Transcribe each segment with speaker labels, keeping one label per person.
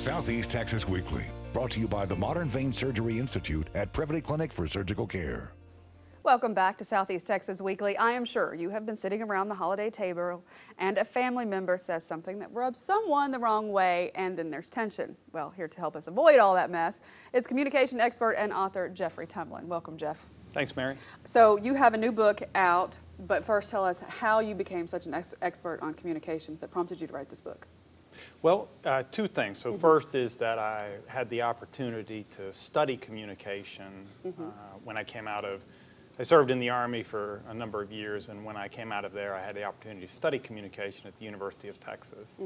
Speaker 1: Southeast Texas Weekly, brought to you by the Modern Vein Surgery Institute at Privity Clinic for Surgical Care.
Speaker 2: Welcome back to Southeast Texas Weekly. I am sure you have been sitting around the holiday table and a family member says something that rubs someone the wrong way, and then there's tension. Well, here to help us avoid all that mess, it's communication expert and author Geoffrey Tumlin. Welcome, Jeff.
Speaker 3: Thanks, Mary.
Speaker 2: So you have a new book out, but first tell us how you became such an expert on communications that prompted you to write this book.
Speaker 3: Well, two things. So first is that I had the opportunity to study communication when I came out of, I served in the Army for a number of years, and when I came out of there, I had the opportunity to study communication at the University of Texas.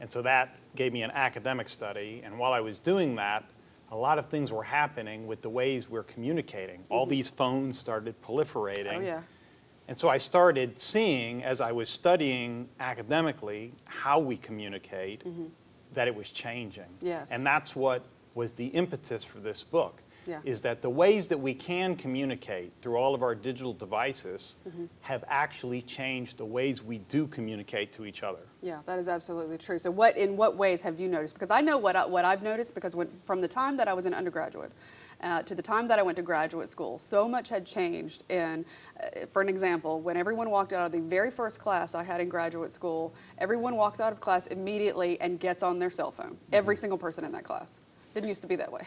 Speaker 3: And so that gave me an academic study, and while I was doing that, a lot of things were happening with the ways we're communicating. All these phones started proliferating.
Speaker 2: Oh, yeah.
Speaker 3: And so I started seeing, as I was studying academically, how we communicate, that it was changing.
Speaker 2: Yes.
Speaker 3: And that's what was the impetus for this book,
Speaker 2: Yeah.
Speaker 3: is that the ways that we can communicate through all of our digital devices have actually changed the ways we do communicate to each other.
Speaker 2: Yeah, that is absolutely true. So in what ways have you noticed? Because I know what I've noticed, because from the time that I was an undergraduate to the time that I went to graduate school, so much had changed. And for an example, when everyone walked out of the very first class I had in graduate school, everyone walks out of class immediately and gets on their cell phone. Every single person in that class. Didn't used to be that way.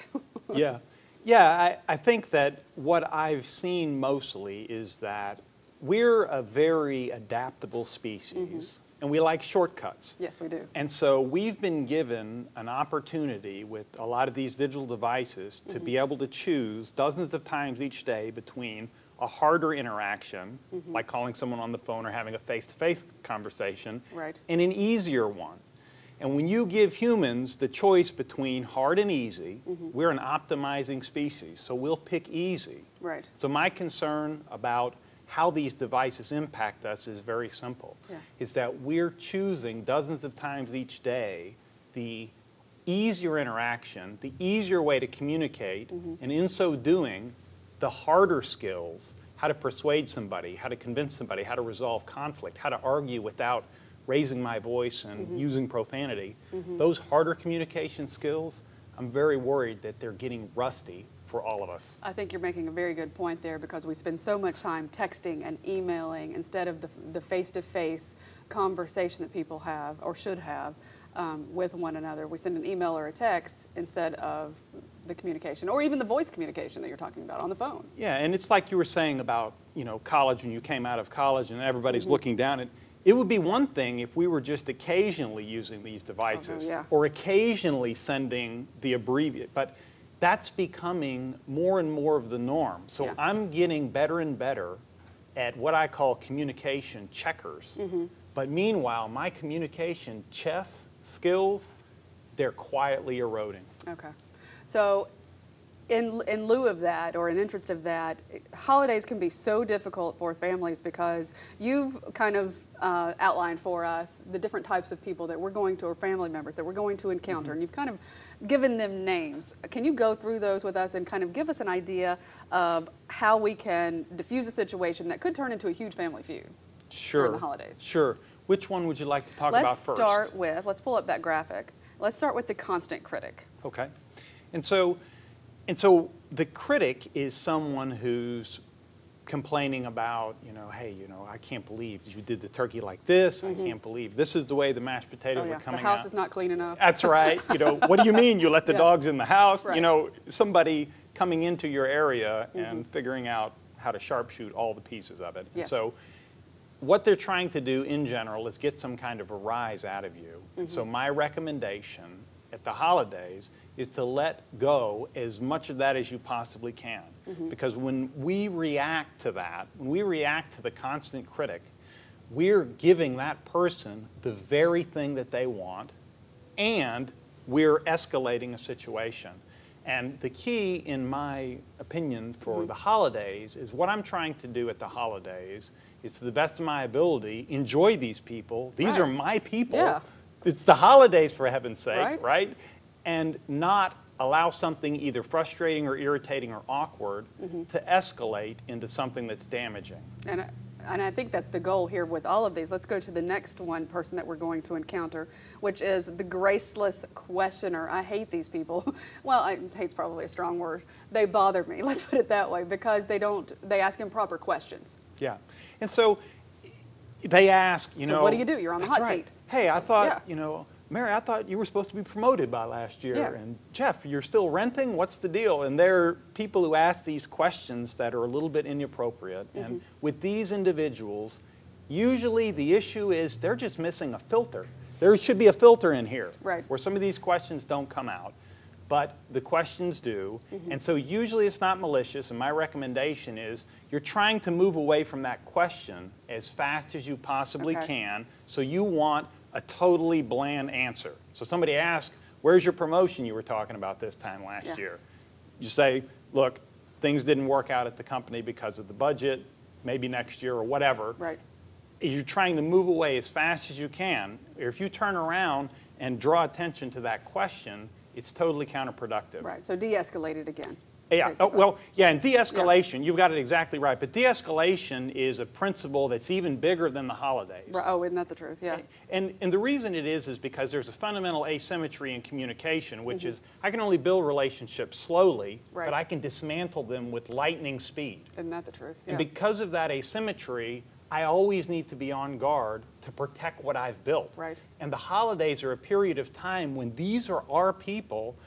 Speaker 3: Yeah. Yeah, I think that what I've seen mostly is that we're a very adaptable species, and we like shortcuts.
Speaker 2: Yes, we do.
Speaker 3: And so we've been given an opportunity with a lot of these digital devices to be able to choose dozens of times each day between a harder interaction, like calling someone on the phone or having a face-to-face conversation,
Speaker 2: Right.
Speaker 3: and an easier one. And when you give humans the choice between hard and easy, we're an optimizing species, so we'll pick easy.
Speaker 2: Right.
Speaker 3: So my concern about how these devices impact us is very simple.
Speaker 2: Yeah.
Speaker 3: Is that we're choosing dozens of times each day the easier interaction, the easier way to communicate, and in so doing, the harder skills, how to persuade somebody, how to convince somebody, how to resolve conflict, how to argue without raising my voice and using profanity. Those harder communication skills, I'm very worried that they're getting rusty for all of us.
Speaker 2: I think you're making a very good point there, because we spend so much time texting and emailing instead of the face-to-face conversation that people have or should have with one another. We send an email or a text instead of the communication, or even the voice communication that you're talking about on the phone.
Speaker 3: Yeah, and it's like you were saying about, college, when you came out of college and everybody's looking down at. It would be one thing if we were just occasionally using these devices or occasionally sending the abbreviate, but that's becoming more and more of the norm. So I'm getting better and better at what I call communication checkers. But meanwhile, my communication chess skills, they're quietly eroding.
Speaker 2: Okay. So in lieu of that, or in interest of that, holidays can be so difficult for families, because you've kind of outlined for us the different types of people that we're going to, or family members that we're going to encounter, and you've kind of given them names. Can you go through those with us and kind of give us an idea of how we can diffuse a situation that could turn into a huge family feud during the holidays?
Speaker 3: Sure. Which one would you like to talk about first?
Speaker 2: Let's pull up that graphic. Let's start with the constant critic.
Speaker 3: Okay. And so the critic is someone who's complaining about, hey, I can't believe you did the turkey like this. I can't believe this is the way the mashed potatoes are coming out.
Speaker 2: The house is not clean enough.
Speaker 3: That's right. What do you mean you let the dogs in the house?
Speaker 2: Right.
Speaker 3: Somebody coming into your area and figuring out how to sharpshoot all the pieces of it.
Speaker 2: Yes.
Speaker 3: So what they're trying to do in general is get some kind of a rise out of you. And so my recommendation at the holidays is to let go as much of that as you possibly can. Because when we react to that, when we react to the constant critic, we're giving that person the very thing that they want, and we're escalating a situation. And the key, in my opinion, for the holidays is what I'm trying to do at the holidays is, to the best of my ability, enjoy these people. These are my people.
Speaker 2: Yeah.
Speaker 3: It's the holidays, for heaven's sake,
Speaker 2: right?
Speaker 3: And not allow something either frustrating or irritating or awkward to escalate into something that's damaging.
Speaker 2: And and I think that's the goal here with all of these. Let's go to the next one person that we're going to encounter, which is the graceless questioner. I hate these people. Well, hate's probably a strong word. They bother me, let's put it that way, because they ask improper questions.
Speaker 3: Yeah. And so they ask,
Speaker 2: So what do you do? You're on the hot seat.
Speaker 3: Hey, I thought,
Speaker 2: Yeah.
Speaker 3: you know, Mary, I thought you were supposed to be promoted by last year.
Speaker 2: Yeah.
Speaker 3: And Jeff, you're still renting? What's the deal? And there are people who ask these questions that are a little bit inappropriate. And with these individuals, usually the issue is they're just missing a filter. There should be a filter in here where some of these questions don't come out, but the questions do. And so usually it's not malicious, and my recommendation is you're trying to move away from that question as fast as you possibly can, so you want a totally bland answer. So somebody asks, where's your promotion you were talking about this time last year? You say, look, things didn't work out at the company because of the budget, maybe next year or whatever.
Speaker 2: Right.
Speaker 3: You're trying to move away as fast as you can. If you turn around and draw attention to that question, it's totally counterproductive.
Speaker 2: Right, so de-escalate it again.
Speaker 3: Yeah, and de-escalation, you've got it exactly right. But de-escalation is a principle that's even bigger than the holidays.
Speaker 2: Right. Oh, isn't that the truth? Yeah.
Speaker 3: And the reason it is because there's a fundamental asymmetry in communication, which is I can only build relationships slowly, but I can dismantle them with lightning speed.
Speaker 2: Isn't that the truth?
Speaker 3: And because of that asymmetry, I always need to be on guard to protect what I've built.
Speaker 2: Right.
Speaker 3: And the holidays are a period of time when these are our people.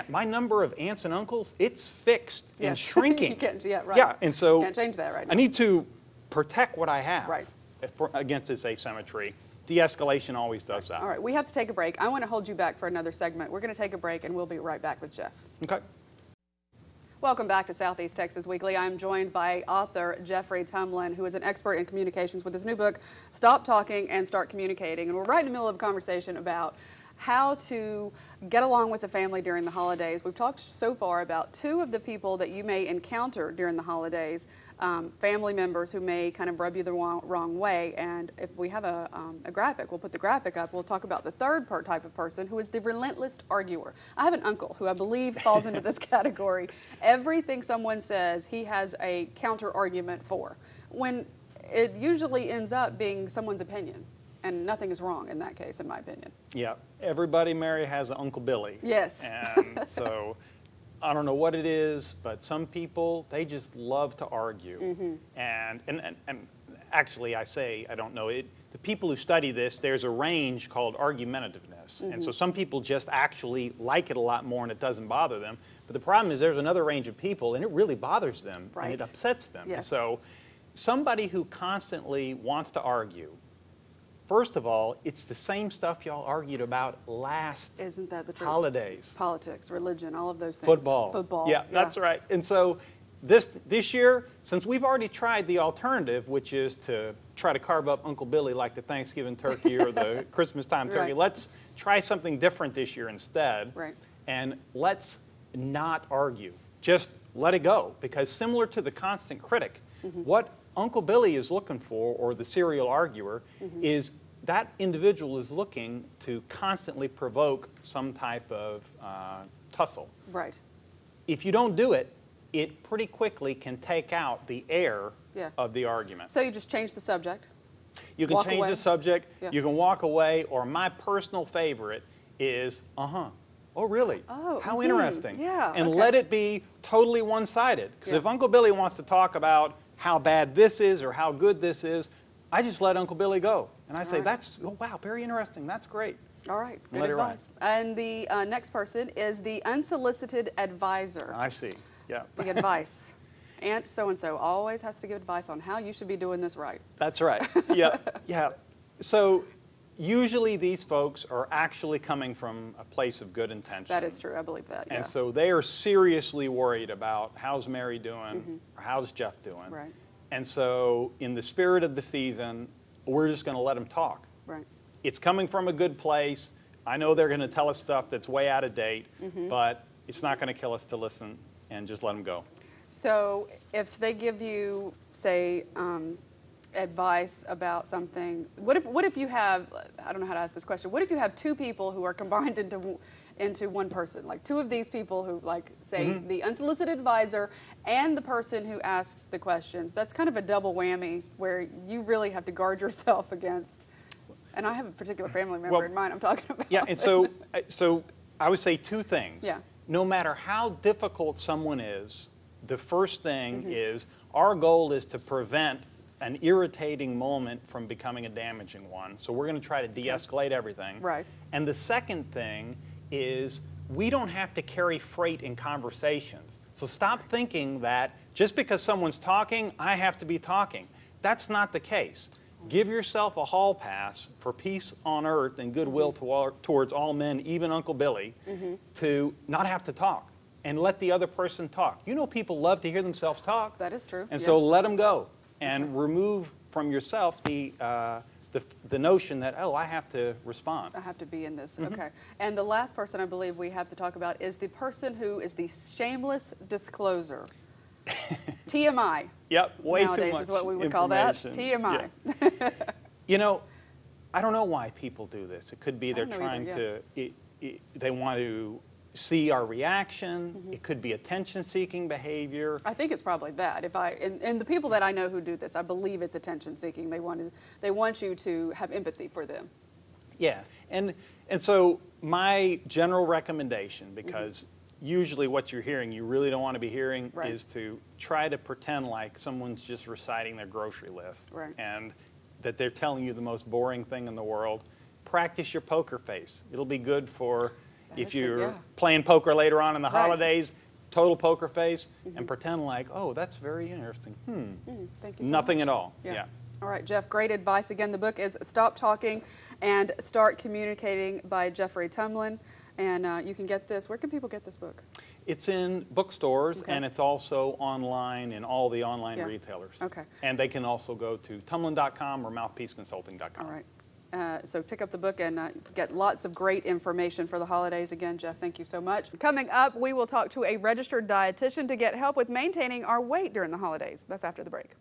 Speaker 3: My number of aunts and uncles, it's fixed and shrinking.
Speaker 2: You can't, right.
Speaker 3: Yeah, and so
Speaker 2: can't change that right now.
Speaker 3: I need to protect what I have
Speaker 2: Right.
Speaker 3: against this asymmetry. De-escalation always does that.
Speaker 2: All right, we have to take a break. I want to hold you back for another segment. We're going to take a break, and we'll be right back with Jeff.
Speaker 3: Okay.
Speaker 2: Welcome back to Southeast Texas Weekly. I'm joined by author Geoffrey Tumlin, who is an expert in communications with his new book, Stop Talking and Start Communicating. And we're right in the middle of a conversation about how to get along with the family during the holidays. We've talked so far about two of the people that you may encounter during the holidays, family members who may kind of rub you the wrong way. And if we have a graphic, we'll put the graphic up. We'll talk about the third type of person, who is the relentless arguer. I have an uncle who I believe falls into this category. Everything someone says, he has a counter argument for, when it usually ends up being someone's opinion. And nothing is wrong in that case, in my opinion.
Speaker 3: Yeah, everybody, Mary, has an Uncle Billy.
Speaker 2: Yes.
Speaker 3: And so I don't know what it is, but some people, they just love to argue. And actually, I don't know, the people who study this, there's a range called argumentativeness. And so some people just actually like it a lot more and it doesn't bother them. But the problem is there's another range of people and it really bothers them and it upsets them.
Speaker 2: Yes.
Speaker 3: So somebody who constantly wants to argue, first of all, it's the same stuff y'all argued about last
Speaker 2: Isn't that the truth?
Speaker 3: holidays.
Speaker 2: Politics, religion, all of those things.
Speaker 3: Football. Yeah, that's right. And so this year, since we've already tried the alternative, which is to try to carve up Uncle Billy like the Thanksgiving turkey or the Christmas time turkey, let's try something different this year instead.
Speaker 2: Right.
Speaker 3: And let's not argue. Just let it go. Because similar to the constant critic, what Uncle Billy is looking for, or the serial arguer, is that individual is looking to constantly provoke some type of tussle.
Speaker 2: Right.
Speaker 3: If you don't do it, it pretty quickly can take out the air of the argument.
Speaker 2: So you just change the subject.
Speaker 3: You can change the subject, you can walk away, or my personal favorite is, oh, really?
Speaker 2: Oh,
Speaker 3: how interesting.
Speaker 2: Yeah.
Speaker 3: And let it be totally one-sided. Because if Uncle Billy wants to talk about how bad this is or how good this is, I just let Uncle Billy go. And I say, wow, very interesting. That's great.
Speaker 2: All right. Good
Speaker 3: Let it ride.
Speaker 2: advice. And the next person is the unsolicited advisor.
Speaker 3: I see. Yeah.
Speaker 2: The advice. Aunt so-and-so always has to give advice on how you should be doing this right.
Speaker 3: That's right. Yeah. Yeah. So usually these folks are actually coming from a place of good intention.
Speaker 2: That is true. I believe that.
Speaker 3: And so they are seriously worried about how's Mary doing or how's Jeff doing.
Speaker 2: Right.
Speaker 3: And so in the spirit of the season, we're just going to let them talk.
Speaker 2: Right.
Speaker 3: It's coming from a good place. I know they're going to tell us stuff that's way out of date, but it's not going to kill us to listen and just let them go.
Speaker 2: So if they give you, say, advice about something, what if you have, I don't know how to ask this question, what if you have two people who are combined into one person, like two of these people who like say the unsolicited advisor and the person who asks the questions. That's kind of a double whammy where you really have to guard yourself against. And I have a particular family member in mind I'm talking about.
Speaker 3: Yeah, and so I would say two things.
Speaker 2: Yeah.
Speaker 3: No matter how difficult someone is, the first thing is our goal is to prevent an irritating moment from becoming a damaging one. So we're going to try to de-escalate everything.
Speaker 2: Right.
Speaker 3: And the second thing is we don't have to carry freight in conversations. So stop thinking that just because someone's talking, I have to be talking. That's not the case. Give yourself a hall pass for peace on earth and goodwill towards all men, even Uncle Billy, to not have to talk and let the other person talk. You know, people love to hear themselves talk.
Speaker 2: That is true.
Speaker 3: And so let them go and remove from yourself the notion that, oh, I have to respond.
Speaker 2: I have to be in this. Okay. And the last person I believe we have to talk about is the person who is the shameless discloser. TMI.
Speaker 3: Yep, way too
Speaker 2: nowadays
Speaker 3: much
Speaker 2: is what we would call that. TMI.
Speaker 3: Yeah. You know, I don't know why people do this. It could be they're trying
Speaker 2: either,
Speaker 3: to, they want to see our reaction. It could be attention-seeking behavior.
Speaker 2: I think it's probably that. And the people that I know who do this, I believe it's attention-seeking. They want you to have empathy for them.
Speaker 3: Yeah, and so my general recommendation, because usually what you're hearing, you really don't want to be hearing, is to try to pretend like someone's just reciting their grocery list and that they're telling you the most boring thing in the world. Practice your poker face. It'll be good for if you're playing poker later on in the holidays, total poker face, and pretend like, oh, that's very interesting.
Speaker 2: Thank you so
Speaker 3: Nothing
Speaker 2: much.
Speaker 3: at all.
Speaker 2: Yeah. All right, Jeff, great advice. Again, the book is Stop Talking and Start Communicating by Geoffrey Tumlin. And you can get this. Where can people get this book?
Speaker 3: It's in bookstores, and it's also online in all the online retailers.
Speaker 2: Okay.
Speaker 3: And they can also go to tumlin.com or mouthpeaceconsulting.com.
Speaker 2: All right. So pick up the book and get lots of great information for the holidays. Again, Jeff, thank you so much. Coming up, we will talk to a registered dietitian to get help with maintaining our weight during the holidays. That's after the break.